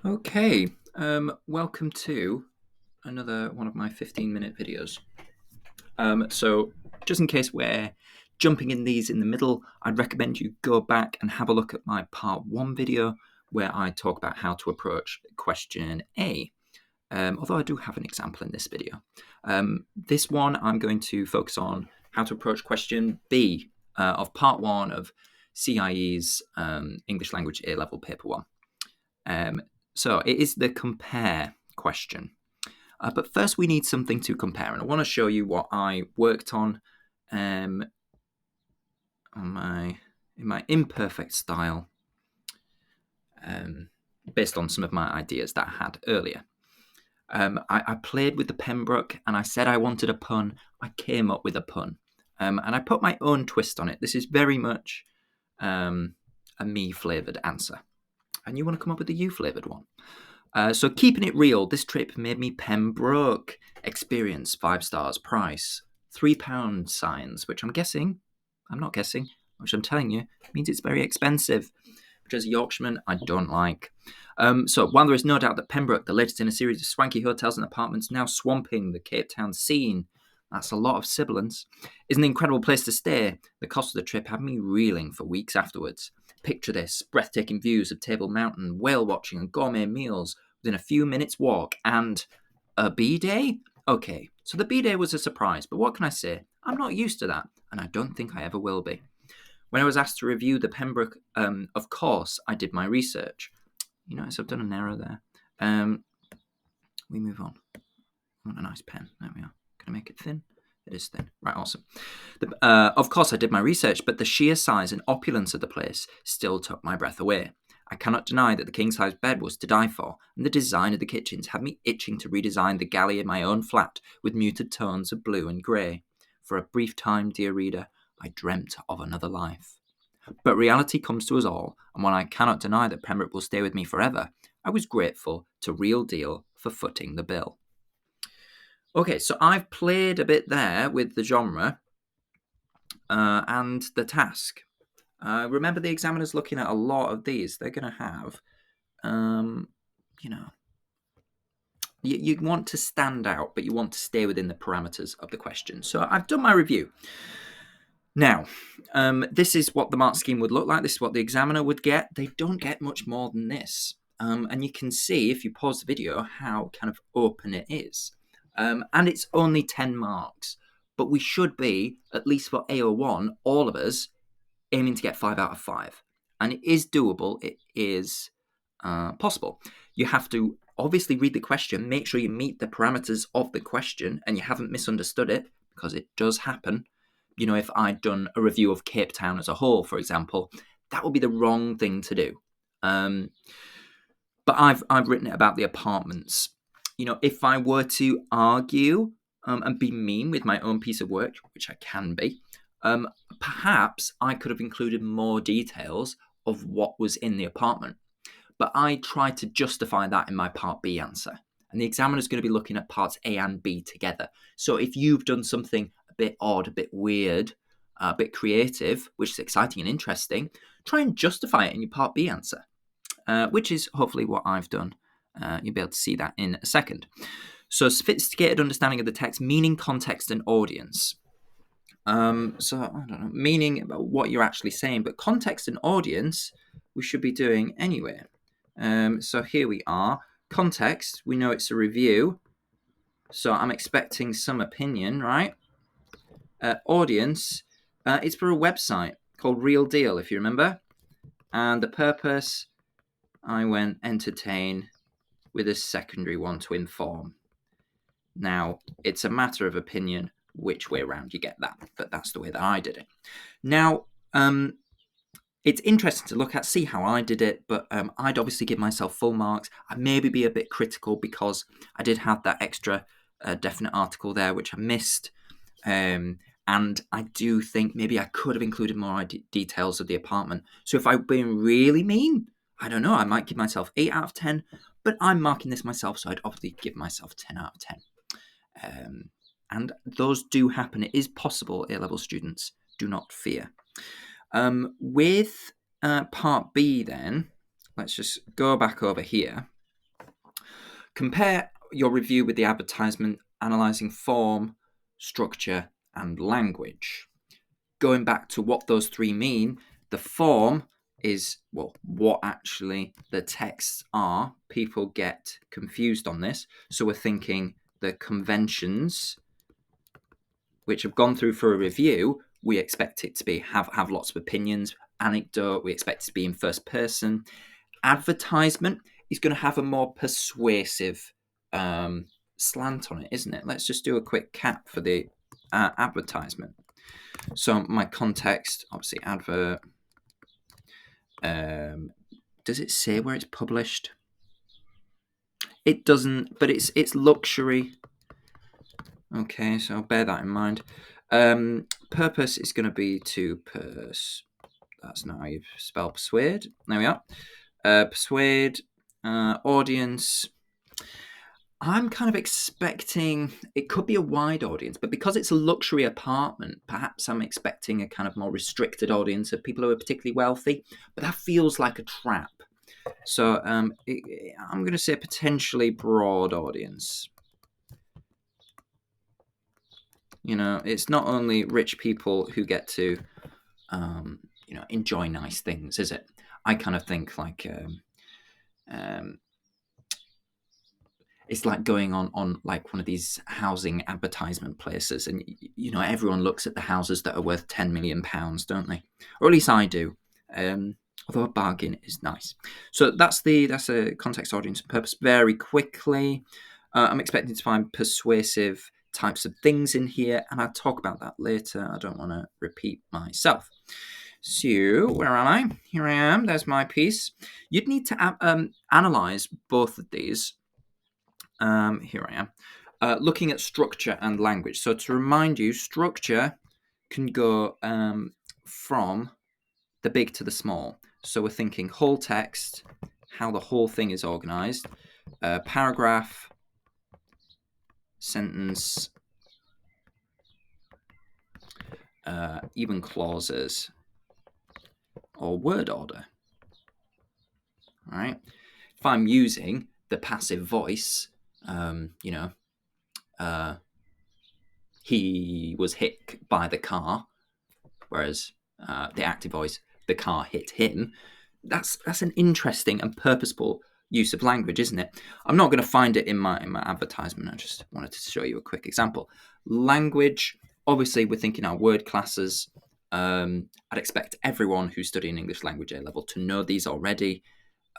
Okay, welcome to another one of my 15-minute videos. So just in case we're jumping in these in the middle, I'd recommend you go back and have a look at my part 1 video where I talk about how to approach question A. Although I do have an example in this video. This one I'm going to focus on how to approach question B of part 1 of CIE's English Language A-Level Paper 1. So it is the compare question. But first we need something to compare. And I want to show you what I worked on in my imperfect style based on some of my ideas that I had earlier. I played with the Pembroke and I said I wanted a pun. I came up with a pun. And I put my own twist on it. This is very much a me-flavoured answer. And you want to come up with a you-flavoured one. So keeping it real, this trip made me Pembroke. Experience, 5 stars. Price, £3 signs, which I'm not guessing, which I'm telling you, means it's very expensive, which as a Yorkshireman, I don't like. So while there is no doubt that Pembroke, the latest in a series of swanky hotels and apartments now swamping the Cape Town scene, that's a lot of sibilants, is an incredible place to stay, the cost of the trip had me reeling for weeks afterwards. Picture this, breathtaking views of Table Mountain, whale watching and gourmet meals within a few minutes walk, and a B-day? Okay, so the B-day was a surprise, but what can I say? I'm not used to that, and I don't think I ever will be. When I was asked to review the Pembroke, of course, I did my research. You notice I've done an error there. We move on. I want a nice pen. There we are. Can I make it thin? It is thin. Right, awesome. Of course, I did my research, but the sheer size and opulence of the place still took my breath away. I cannot deny that the king-size bed was to die for, and the design of the kitchens had me itching to redesign the galley in my own flat with muted tones of blue and grey. For a brief time, dear reader, I dreamt of another life. But reality comes to us all, and while I cannot deny that Pembroke will stay with me forever, I was grateful to Real Deal for footing the bill. Okay, so I've played a bit there with the genre and the task. Remember, the examiner's looking at a lot of these. They're going to have, you want to stand out, but you want to stay within the parameters of the question. So I've done my review. Now, this is what the mark scheme would look like. This is what the examiner would get. They don't get much more than this. And you can see, if you pause the video, how kind of open it is. And it's only 10 marks. But we should be, at least for AO1, all of us, aiming to get 5 out of 5. And it is doable. It is possible. You have to obviously read the question, make sure you meet the parameters of the question, and you haven't misunderstood it, because it does happen. You know, if I'd done a review of Cape Town as a whole, for example, that would be the wrong thing to do. But I've written it about the apartments. You know, if I were to argue and be mean with my own piece of work, which I can be, perhaps I could have included more details of what was in the apartment. But I tried to justify that in my Part B answer. And the examiner is going to be looking at parts A and B together. So if you've done something a bit odd, a bit weird, a bit creative, which is exciting and interesting, try and justify it in your Part B answer, which is hopefully what I've done. You'll be able to see that in a second. So sophisticated understanding of the text, meaning, context, and audience. So I don't know, meaning about what you're actually saying, but context and audience we should be doing anyway. So here we are. Context, we know it's a review, so I'm expecting some opinion, right? Audience, it's for a website called Real Deal, if you remember. And the purpose, I went entertain with a secondary one to inform. Now, it's a matter of opinion which way around you get that, but that's the way that I did it. Now, it's interesting to look at, see how I did it, but I'd obviously give myself full marks. I'd maybe be a bit critical because I did have that extra definite article there, which I missed. And I do think maybe I could have included more details of the apartment. So if I've been really mean, I don't know, I might give myself 8 out of 10, but I'm marking this myself, so I'd obviously give myself 10 out of 10. And those do happen. It is possible, A-level students. Do not fear. With Part B then, let's just go back over here. Compare your review with the advertisement, analysing form, structure, and language. Going back to what those three mean, the form is, well, what actually the texts are. People get confused on this. So we're thinking the conventions, which have gone through for a review, we expect it to be have lots of opinions. Anecdote, we expect it to be in first person. Advertisement is going to have a more persuasive slant on it, isn't it? Let's just do a quick cap for the advertisement. So my context, obviously advert. Does it say where it's published? It doesn't, but it's luxury. Okay, so bear that in mind. Purpose is going to be to that's not how you spell persuade. There we are. Persuade. Audience. I'm kind of expecting it could be a wide audience, but because it's a luxury apartment, perhaps I'm expecting a kind of more restricted audience of people who are particularly wealthy. But that feels like a trap. So I'm going to say potentially broad audience. You know, it's not only rich people who get to, enjoy nice things, is it? I kind of think like it's like going on like one of these housing advertisement places, and everyone looks at the houses that are worth £10 million, don't they? Or at least I do. Although a bargain is nice. So that's a context, audience, and purpose. Very quickly, I'm expecting to find persuasive types of things in here, and I'll talk about that later. I don't want to repeat myself. So where am I? Here I am. There's my piece. You'd need to analyze both of these. Here I am. Looking at structure and language. So to remind you, structure can go from the big to the small. So we're thinking whole text, how the whole thing is organized, paragraph, sentence, even clauses, or word order. All right. If I'm using the passive voice, he was hit by the car, whereas the active voice, the car hit him. That's an interesting and purposeful use of language, isn't it? I'm not going to find it in my advertisement. I just wanted to show you a quick example. Language, obviously, we're thinking our word classes. I'd expect everyone who's studying English language A level to know these already.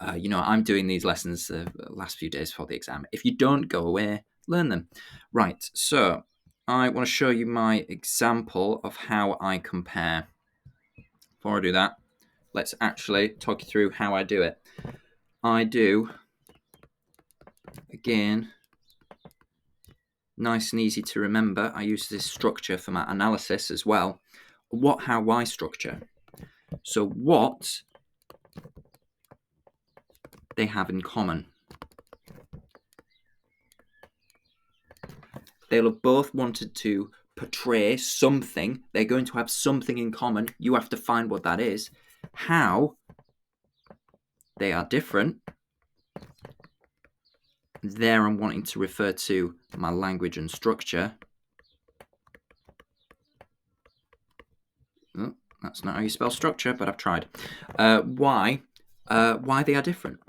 I'm doing these lessons the last few days before the exam. If you don't, go away, learn them. Right, so I want to show you my example of how I compare. Before I do that, let's actually talk you through how I do it. I do, again, nice and easy to remember. I use this structure for my analysis as well. What, how, why structure. So what they have in common. They'll have both wanted to portray something. They're going to have something in common. You have to find what that is. How they are different. There I'm wanting to refer to my language and structure. Oh, that's not how you spell structure, but I've tried. Why they are different.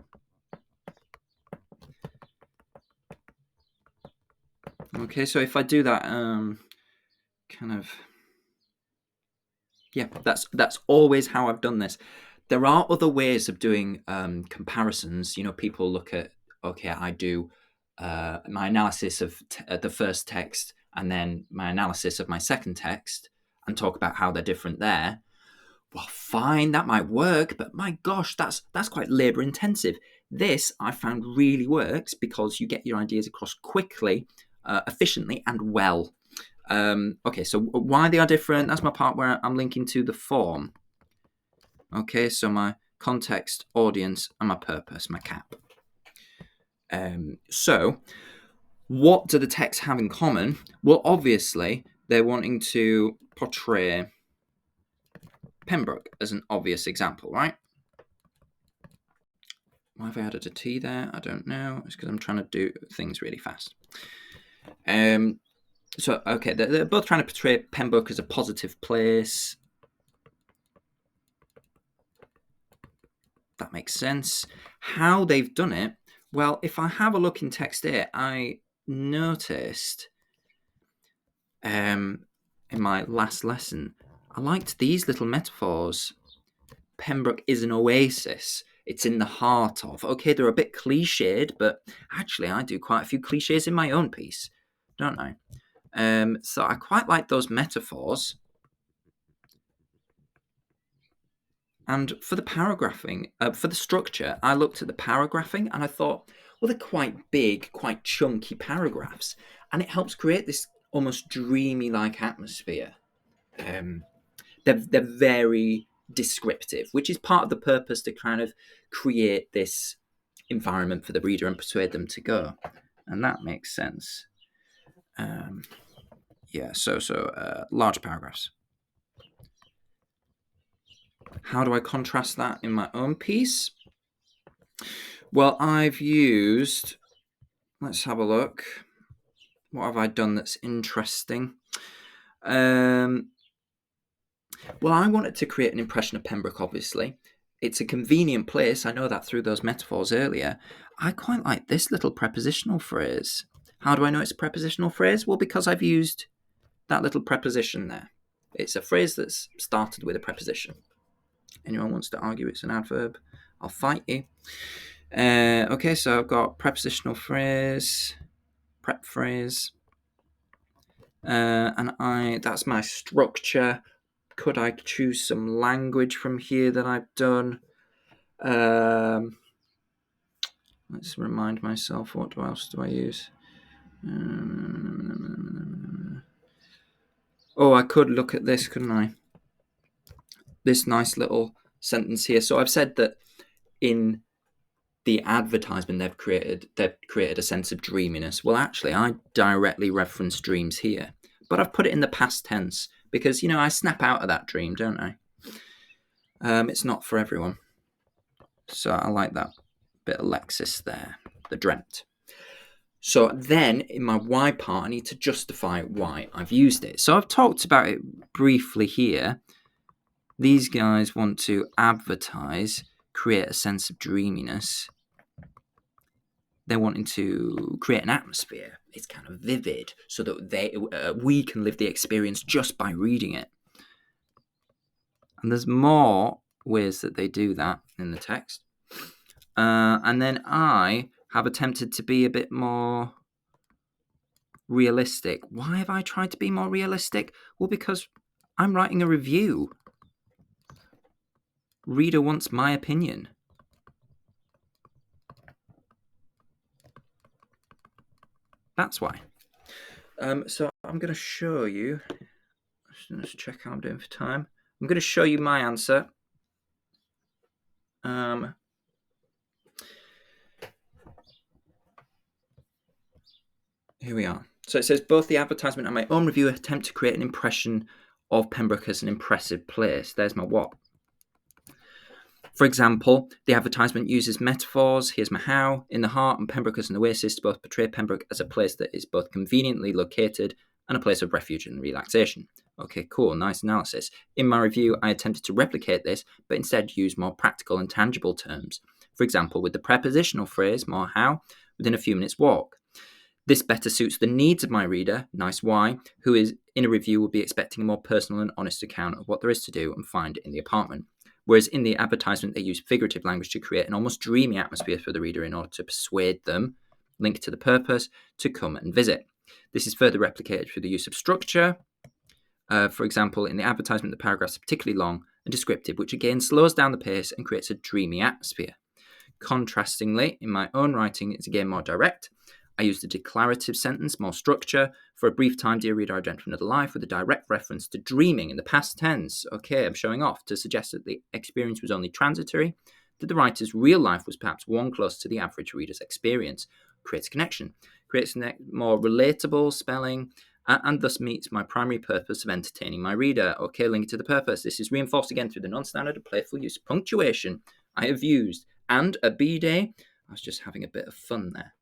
Okay, so if I do that, that's always how I've done this. There are other ways of doing comparisons. People look at, okay, I do my analysis of the first text and then my analysis of my second text and talk about how they're different there. Well, fine, that might work, but my gosh, that's quite labor intensive. This I found really works because you get your ideas across quickly, efficiently, and well. Okay, so why they are different, that's my part where I'm linking to the form. Okay, so my context, audience, and my purpose, my cap. So what do the texts have in common? Well, obviously, they're wanting to portray Pembroke as an obvious example, right? Why have I added a T there? I don't know. It's because I'm trying to do things really fast. So, okay, they're both trying to portray Pembroke as a positive place. That makes sense. How they've done it, well, if I have a look in text here, I noticed in my last lesson, I liked these little metaphors. Pembroke is an oasis. It's in the heart of. Okay, they're a bit cliched, but actually, I do quite a few cliches in my own piece, don't I? So I quite like those metaphors. And for the paragraphing, for the structure, I looked at the paragraphing and I thought, well, they're quite big, quite chunky paragraphs, and it helps create this almost dreamy-like atmosphere. They're very descriptive, which is part of the purpose to kind of create this environment for the reader and persuade them to go, and that makes sense. So large paragraphs. How do I contrast that in my own piece? Well, I've used, let's have a look. What have I done that's interesting? Well, I wanted to create an impression of Pembroke, obviously. It's a convenient place. I know that through those metaphors earlier. I quite like this little prepositional phrase. How do I know it's a prepositional phrase? Well, because I've used that little preposition there. It's a phrase that's started with a preposition. Anyone wants to argue it's an adverb, I'll fight you. Okay, so I've got prepositional phrase, prep phrase, and that's my structure. Could I choose some language from here that I've done? Let's remind myself, what else do I use? Oh, I could look at this, couldn't I? This nice little sentence here. So I've said that in the advertisement they've created a sense of dreaminess. Well, actually, I directly reference dreams here, but I've put it in the past tense because, I snap out of that dream, don't I? It's not for everyone. So I like that bit of Lexis there, the dreamt. So then in my why part, I need to justify why I've used it. So I've talked about it briefly here. These guys want to advertise, create a sense of dreaminess. They're wanting to create an atmosphere. It's kind of vivid so that we can live the experience just by reading it. And there's more ways that they do that in the text. And then I have attempted to be a bit more realistic. Why have I tried to be more realistic? Well, because I'm writing a review. Reader wants my opinion. That's why. So I'm going to show you. Let's check how I'm doing for time. I'm going to show you my answer. Here we are. So it says, both the advertisement and my own review attempt to create an impression of Pembroke as an impressive place. There's my what. For example, the advertisement uses metaphors. Here's my how. In the heart and Pembroke as an oasis to both portray Pembroke as a place that is both conveniently located and a place of refuge and relaxation. Okay, cool, nice analysis. In my review, I attempted to replicate this, but instead use more practical and tangible terms. For example, with the prepositional phrase, more how, within a few minutes walk. This better suits the needs of my reader, nice why, who is in a review will be expecting a more personal and honest account of what there is to do and find in the apartment. Whereas in the advertisement, they use figurative language to create an almost dreamy atmosphere for the reader in order to persuade them, linked to the purpose, to come and visit. This is further replicated through the use of structure. For example, in the advertisement, the paragraphs are particularly long and descriptive, which again slows down the pace and creates a dreamy atmosphere. Contrastingly, in my own writing, it's again more direct. I used a declarative sentence, more structure. For a brief time, dear reader, I dreamt of another life, with a direct reference to dreaming in the past tense. Okay, I'm showing off to suggest that the experience was only transitory, that the writer's real life was perhaps one close to the average reader's experience. Creates connection, creates more relatable spelling, and thus meets my primary purpose of entertaining my reader. Okay, link to the purpose. This is reinforced again through the non-standard and playful use of punctuation I have used And a B day, I was just having a bit of fun there.